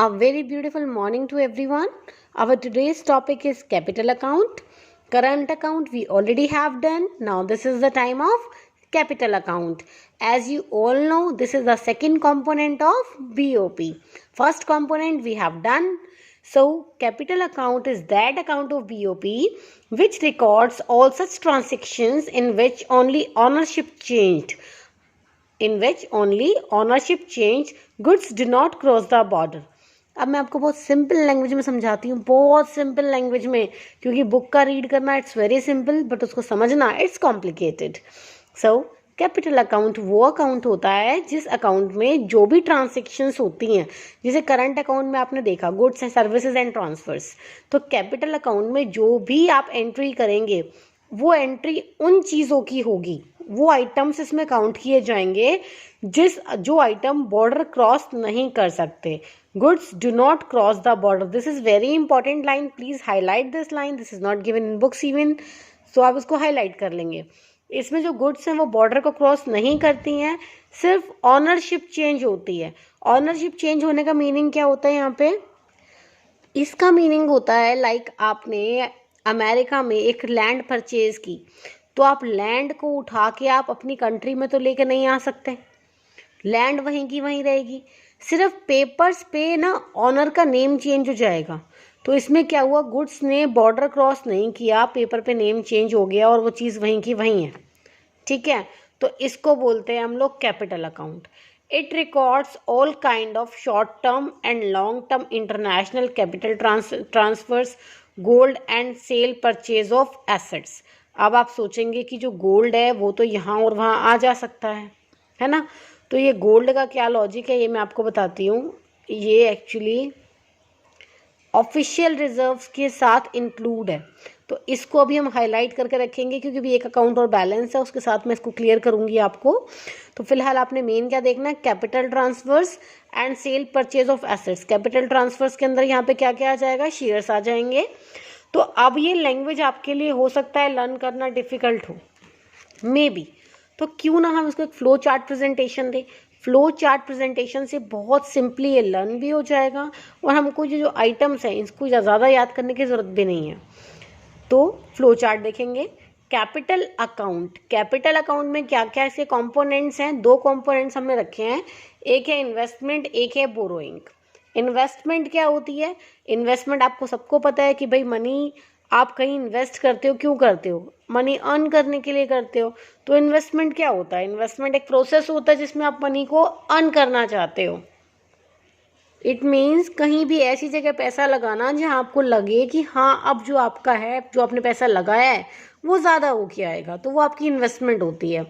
A very beautiful morning to everyone. Our today's topic is capital account. Current account we already have done. Now this is the time of capital account. As you all know, this is the second component of BOP. First component we have done. So capital account is that account of BOP which records all such transactions in which only ownership changed. Goods do not cross the border. अब मैं आपको बहुत simple language में समझाती हूँ, बहुत simple language में, क्योंकि बुक का रीड करना इट्स वेरी सिंपल बट उसको समझना it's complicated. So capital account वो अकाउंट होता है जिस अकाउंट में जो भी ट्रांजेक्शन्स होती हैं, जैसे करंट अकाउंट में आपने देखा goods and services and transverse, तो कैपिटल अकाउंट में जो भी आप एंट्री करेंगे वो एंट्री उन चीज़ों की होगी, वो आइटम्स इसमें काउंट किए जाएंगे जो आइटम बॉर्डर क्रॉस नहीं कर सकते. Goods do not cross the border. This is very important line. Please highlight this line. This is not given in books even. So आप इसको हाईलाइट कर लेंगे. इसमें जो गुड्स हैं वो बॉर्डर को क्रॉस नहीं करती हैं, सिर्फ ऑनरशिप चेंज होती है. ऑनरशिप चेंज होने का मीनिंग क्या होता है यहाँ पे? इसका मीनिंग होता है लाइक आपने अमेरिका में एक लैंड परचेज की, तो आप लैंड को उठा के आप अपनी कंट्री में तो लेके नहीं आ सकते. लैंड वहीं की वहीं रहेगी, सिर्फ पेपर्स पे ना ऑनर का नेम चेंज हो जाएगा. तो इसमें क्या हुआ, गुड्स ने बॉर्डर क्रॉस नहीं किया, पेपर पे नेम चेंज हो गया और वो चीज़ वहीं की वहीं है. ठीक है, तो इसको बोलते हैं हम लोग capital account. It records all kind of short term and long term international capital transfers, gold and cell purchase of assets. अब आप सोचेंगे कि जो गोल्ड है वो तो यहाँ और वहाँ आ जा सकता है ना. तो ये गोल्ड का क्या लॉजिक है ये मैं आपको बताती हूँ. ये एक्चुअली ऑफिशियल रिजर्व्स के साथ इंक्लूड है, तो इसको अभी हम हाईलाइट करके रखेंगे क्योंकि अभी एक अकाउंट और बैलेंस है, उसके साथ मैं इसको क्लियर करूँगी आपको. तो फिलहाल आपने मेन क्या देखना है, capital transfers and cell purchase of assets. Capital transfers के अंदर यहाँ पे क्या क्या आ जाएगा, शेयर्स आ जाएंगे. तो अब ये लैंग्वेज आपके लिए हो सकता है लर्न करना डिफ़िकल्ट हो मे बी, तो क्यों ना हम इसको एक फ्लो चार्ट प्रेजेंटेशन दें. फ्लो चार्ट प्रेजेंटेशन से बहुत सिंपली ये लर्न भी हो जाएगा और हमको जो आइटम्स हैं इसको ज़्यादा याद करने की ज़रूरत भी नहीं है. तो फ्लो चार्ट देखेंगे. कैपिटल अकाउंट में क्या क्या इसके कंपोनेंट्स हैं, दो कंपोनेंट्स हमने रखे हैं, एक है इन्वेस्टमेंट, एक है बोरोइंग. इन्वेस्टमेंट क्या होती है, इन्वेस्टमेंट आपको सबको पता है कि भाई मनी आप कहीं इन्वेस्ट करते हो, क्यों करते हो, मनी अर्न करने के लिए करते हो. तो इन्वेस्टमेंट क्या होता है, इन्वेस्टमेंट एक प्रोसेस होता है जिसमें आप मनी को अर्न करना चाहते हो. इट मीन्स कहीं भी ऐसी जगह पैसा लगाना जहां आपको लगे कि हाँ अब जो आपका है, जो आपने पैसा लगाया है वो ज़्यादा हो के आएगा, तो वो आपकी इन्वेस्टमेंट होती है.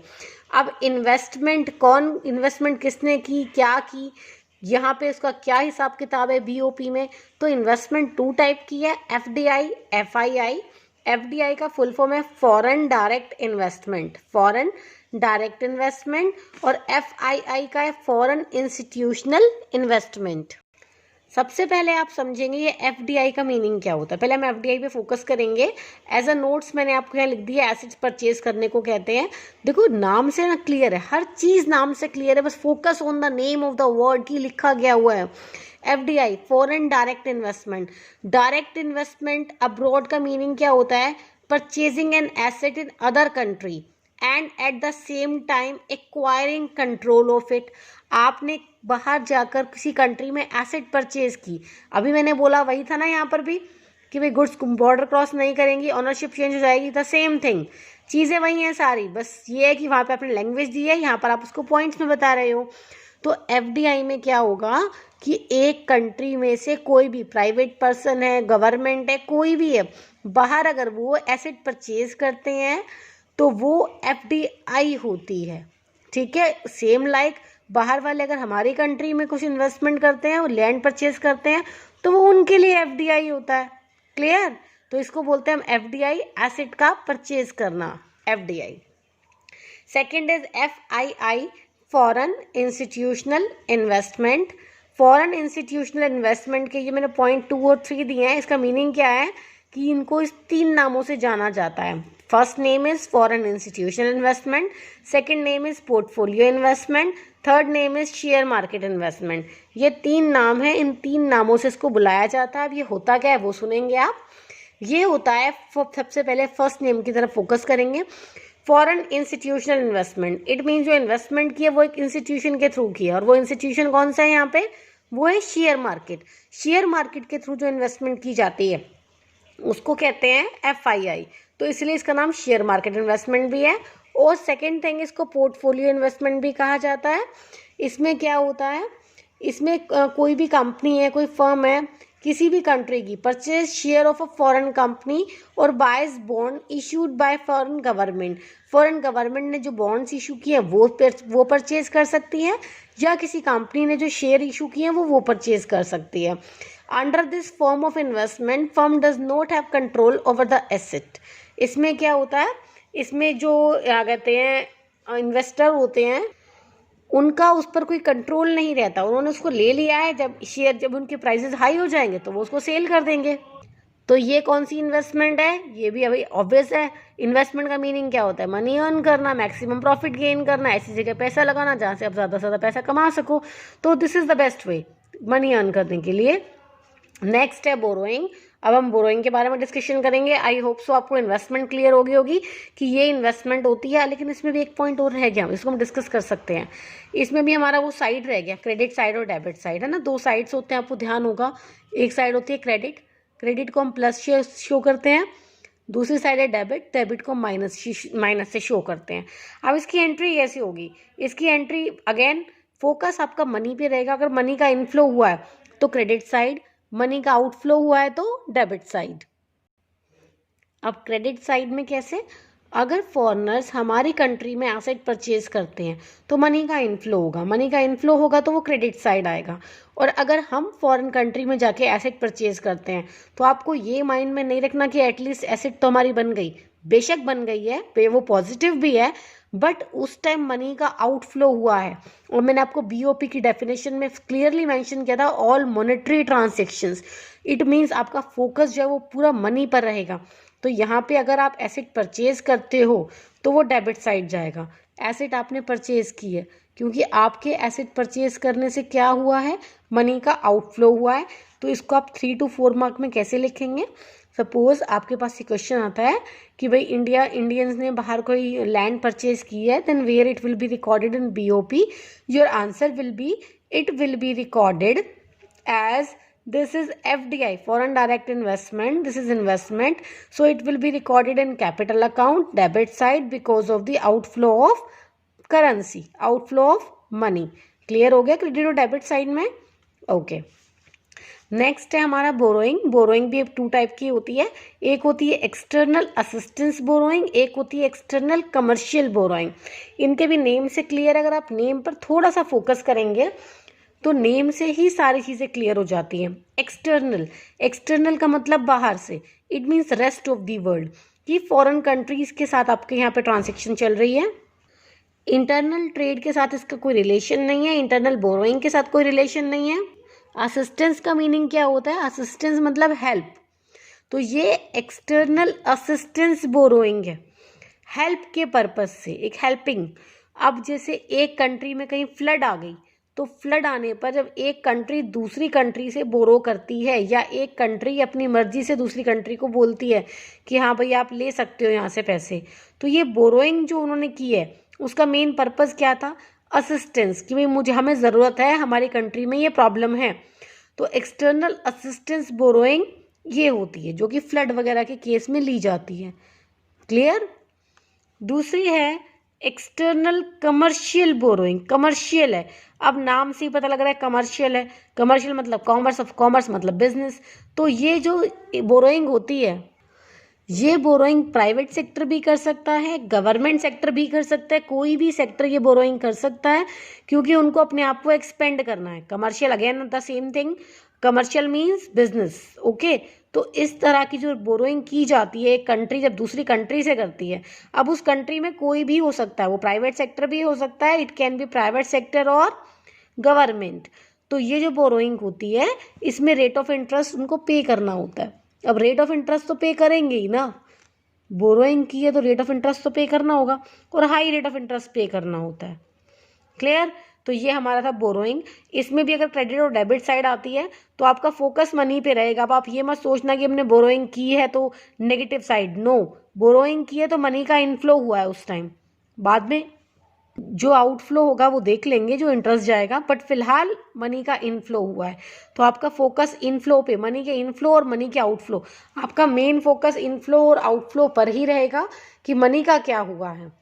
अब इन्वेस्टमेंट किसने की, क्या की, यहाँ पे उसका क्या हिसाब किताब है बीओपी में. तो इन्वेस्टमेंट 2 टाइप की है, एफडीआई, एफआईआई. एफडीआई का फुल फॉर्म है फॉरेन डायरेक्ट इन्वेस्टमेंट, और एफआईआई का है फॉरेन इंस्टीट्यूशनल इन्वेस्टमेंट. सबसे पहले आप समझेंगे ये एफडीआई का मीनिंग क्या होता है. पहले हम एफडीआई पे फोकस करेंगे. एज अ नोट्स मैंने आपको यहाँ लिख दिया, एसेट्स परचेज करने को कहते हैं. देखो नाम से ना क्लियर है, हर चीज़ नाम से क्लियर है, बस focus on the name of the word की लिखा गया हुआ है. FDI foreign direct investment. Direct investment abroad का मीनिंग क्या होता है, purchasing an asset in other country and at the same time acquiring control of it. आपने बाहर जाकर किसी कंट्री में एसेट परचेज की, अभी मैंने बोला वही था ना यहाँ पर भी कि भाई गुड्स बॉर्डर क्रॉस नहीं करेंगी, ऑनरशिप चेंज हो जाएगी. द सेम थिंग, चीज़ें वही हैं सारी, बस ये है कि वहाँ पे आपने लैंग्वेज दी है, यहाँ पर आप उसको पॉइंट्स में बता रहे हो. तो एफडीआई में क्या होगा कि एक कंट्री में से कोई भी प्राइवेट पर्सन है, गवर्नमेंट है, कोई भी है, बाहर अगर वो एसेट परचेज करते हैं तो वो एफडीआई होती है. ठीक है, सेम लाइक बाहर वाले अगर हमारी कंट्री में कुछ इन्वेस्टमेंट करते हैं, वो लैंड परचेज करते हैं, तो वो उनके लिए एफडीआई होता है. क्लियर, तो इसको बोलते हैं हम एफडीआई, एसेट का परचेज करना, FDI. Second is FII, foreign institutional investment. Foreign institutional investment के ये मैंने पॉइंट 2 और 3 दिए हैं. इसका मीनिंग क्या है कि इनको इस 3 नामों से जाना जाता है. First name is foreign institutional investment, second name is portfolio investment, third name is share market investment. ये 3 नाम है, इन 3 नामों से इसको बुलाया जाता है। अब ये होता क्या है वो सुनेंगे आप। ये होता है, सबसे पहले फर्स्ट नेम की तरफ फोकस करेंगे, foreign institutional investment. It mean जो इन्वेस्टमेंट की है वो एक इंस्टीट्यूशन के थ्रू की है, और वो इंस्टीट्यूशन कौन सा है यहाँ पे, वो है शेयर मार्केट। शेयर मार्केट के थ्रू जो इन्वेस्टमेंट की जाती है उसको कहते हैं FII, तो इसलिए इसका नाम शेयर मार्केट इन्वेस्टमेंट भी है। और सेकेंड थिंग, इसको पोर्टफोलियो इन्वेस्टमेंट भी कहा जाता है। इसमें क्या होता है, इसमें कोई भी कंपनी है, कोई फर्म है किसी भी कंट्री की, purchase share of a foreign company और buys bond issued by foreign government. Foreign government ने जो बॉन्ड्स इशू किए हैं वो परचेज कर सकती है, या किसी कंपनी ने जो शेयर इशू किए हैं वो परचेज कर सकती है। Under this form of investment firm does not have control over the asset. इसमें क्या होता है, इसमें जो क्या कहते हैं इन्वेस्टर होते हैं उनका उस पर कोई कंट्रोल नहीं रहता। उन्होंने उसको ले लिया है, जब उनके प्राइसेस हाई हो जाएंगे तो वो उसको सेल कर देंगे। तो ये कौन सी इन्वेस्टमेंट है, ये भी अभी ऑब्वियस है। इन्वेस्टमेंट का मीनिंग क्या होता है, मनी अर्न करना, मैक्सिमम प्रॉफिट गेन करना, ऐसी जगह पैसा लगाना जहाँ से आप ज़्यादा से ज़्यादा पैसा कमा सको। तो this is the best way money earn करने के लिए। नेक्स्ट है बोरोइंग। अब हम बोरोइंग के बारे में डिस्कशन करेंगे। आई होप सो आपको इन्वेस्टमेंट क्लियर हो गई होगी कि ये इन्वेस्टमेंट होती है, लेकिन इसमें भी एक पॉइंट और रह गया, इसको हम डिस्कस कर सकते हैं। इसमें भी हमारा वो साइड रह गया, क्रेडिट साइड और डेबिट साइड, है ना। 2 साइड्स होते हैं, आपको ध्यान होगा। एक साइड होती है क्रेडिट, क्रेडिट को हम प्लस शो करते हैं। दूसरी साइड है डेबिट, डेबिट को माइनस से शो करते हैं। अब इसकी एंट्री कैसी होगी, इसकी एंट्री अगेन फोकस आपका मनी पे रहेगा। अगर मनी का इनफ्लो हुआ है तो क्रेडिट साइड, मनी का आउटफ्लो हुआ है तो डेबिट साइड। अब क्रेडिट साइड में कैसे, अगर फॉरेनर्स हमारी कंट्री में एसेट परचेज करते हैं तो मनी का इनफ्लो होगा, मनी का इनफ्लो होगा तो वो क्रेडिट साइड आएगा। और अगर हम फॉरेन कंट्री में जाके एसेट परचेज करते हैं तो आपको ये माइंड में नहीं रखना कि एटलीस्ट एसेट तो हमारी बन गई, बेशक बन गई है, वो पॉजिटिव भी है, बट उस टाइम मनी का आउटफ्लो हुआ है। और मैंने आपको BOP की डेफिनेशन में क्लियरली मेंशन किया था, all monetary transactions. It means आपका फोकस जो है वो पूरा मनी पर रहेगा। तो यहाँ पे अगर आप एसेट परचेज करते हो तो वो डेबिट साइड जाएगा। एसेट आपने परचेज की है, क्योंकि आपके एसेट परचेज करने से क्या हुआ है, मनी का आउटफ्लो हुआ है। तो इसको आप 3 to 4 मार्क में कैसे लिखेंगे। सपोज आपके पास ये क्वेश्चन आता है कि भाई इंडियंस ने बाहर कोई लैंड परचेज की है, then where it will be recorded in BOP। Your answer will be, it will be recorded as this is FDI, foreign direct investment, this is investment, so it will be recorded in capital account, debit side, because of the outflow of currency, outflow of money। Clear हो गया credit और debit side में। Okay, next है हमारा borrowing. Borrowing भी 2 type की होती है, एक होती है एक्सटर्नल असिस्टेंस बोरोइंग, एक होती है एक्सटर्नल कमर्शियल बोरोइंग। इनके भी नेम से क्लियर, अगर आप नेम पर थोड़ा सा फोकस करेंगे तो नेम से ही सारी चीज़ें क्लियर हो जाती हैं। एक्सटर्नल, एक्सटर्नल का मतलब बाहर से, it means rest of the world, कि फॉरेन कंट्रीज के साथ आपके यहाँ पे ट्रांजैक्शन चल रही है। इंटरनल ट्रेड के साथ इसका कोई रिलेशन नहीं है, इंटरनल बोरोइंग के साथ कोई रिलेशन नहीं है। असिस्टेंस का मीनिंग क्या होता है, असिस्टेंस मतलब हेल्प। तो ये एक्सटर्नल असिस्टेंस बोरोइंग है, हेल्प के पर्पज से, एक हेल्पिंग। अब जैसे एक कंट्री में कहीं फ्लड आ गई, तो फ्लड आने पर जब एक कंट्री दूसरी कंट्री से बोरो करती है, या एक कंट्री अपनी मर्जी से दूसरी कंट्री को बोलती है कि हाँ भाई आप ले सकते हो यहाँ से पैसे, तो ये बोरोइंग जो उन्होंने की है उसका मेन पर्पस क्या था, असिस्टेंस, कि भाई हमें ज़रूरत है, हमारी कंट्री में ये प्रॉब्लम है। तो एक्सटर्नल असिस्टेंस बोरोइंग ये होती है जो कि फ्लड वगैरह के केस में ली जाती है। क्लियर। दूसरी है एक्सटर्नल कमर्शियल बोरोइंग। कमर्शियल है, अब नाम से ही पता लग रहा है कमर्शियल है, कमर्शियल मतलब कॉमर्स, ऑफ कॉमर्स मतलब बिजनेस। तो ये जो बोरोइंग होती है, ये बोरोइंग प्राइवेट सेक्टर भी कर सकता है, गवर्नमेंट सेक्टर भी कर सकता है, कोई भी सेक्टर ये बोरोइंग कर सकता है, क्योंकि उनको अपने आप को एक्सपेंड करना है। Commercial again the same thing, commercial means business. Okay, तो इस तरह की जो बोरोइंग की जाती है एक कंट्री जब दूसरी कंट्री से करती है, अब उस कंट्री में कोई भी हो सकता है, वो प्राइवेट सेक्टर भी हो सकता है, it can be private sector और गवर्नमेंट। तो ये जो बोरोइंग होती है इसमें रेट ऑफ इंटरेस्ट उनको पे करना होता है। अब रेट ऑफ इंटरेस्ट तो पे करेंगे ही ना, बोरोइंग की है तो रेट ऑफ इंटरेस्ट तो पे करना होगा और हाई रेट ऑफ इंटरेस्ट पे करना होता है। क्लियर? तो ये हमारा था बोरोइंग। इसमें भी अगर क्रेडिट और डेबिट साइड आती है तो आपका फोकस मनी पे रहेगा। अब आप ये मत सोचना कि हमने बोरोइंग की है तो नेगेटिव साइड, नो, बोरोइंग की है तो मनी का इनफ्लो हुआ है उस टाइम, बाद में जो आउटफ्लो होगा वो देख लेंगे, जो इंटरेस्ट जाएगा, बट फिलहाल मनी का इनफ्लो हुआ है। तो आपका फोकस इनफ्लो पे, मनी के इनफ्लो और मनी के आउटफ्लो, आपका मेन फोकस इनफ्लो और आउटफ्लो पर ही रहेगा कि मनी का क्या हुआ है।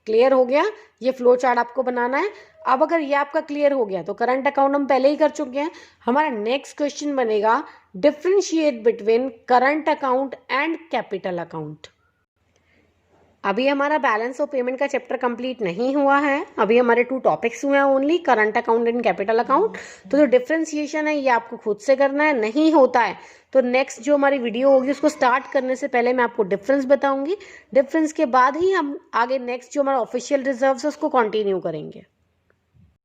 क्लियर हो गया? ये फ्लो चार्ट आपको बनाना है। अब अगर ये आपका क्लियर हो गया तो करंट अकाउंट हम पहले ही कर चुके हैं। हमारा नेक्स्ट क्वेश्चन बनेगा differentiate between current account and capital account. अभी हमारा बैलेंस ऑफ पेमेंट का चैप्टर कंप्लीट नहीं हुआ है। अभी हमारे 2 टॉपिक्स हुए हैं only, current account and capital account. तो जो डिफरेंशिएशन है ये आपको खुद से करना है, नहीं होता है तो नेक्स्ट जो हमारी वीडियो होगी उसको स्टार्ट करने से पहले मैं आपको डिफरेंस बताऊंगी। डिफरेंस के बाद ही हम आगे नेक्स्ट जो हमारा ऑफिशियल रिजर्व्स है उसको कंटिन्यू करेंगे।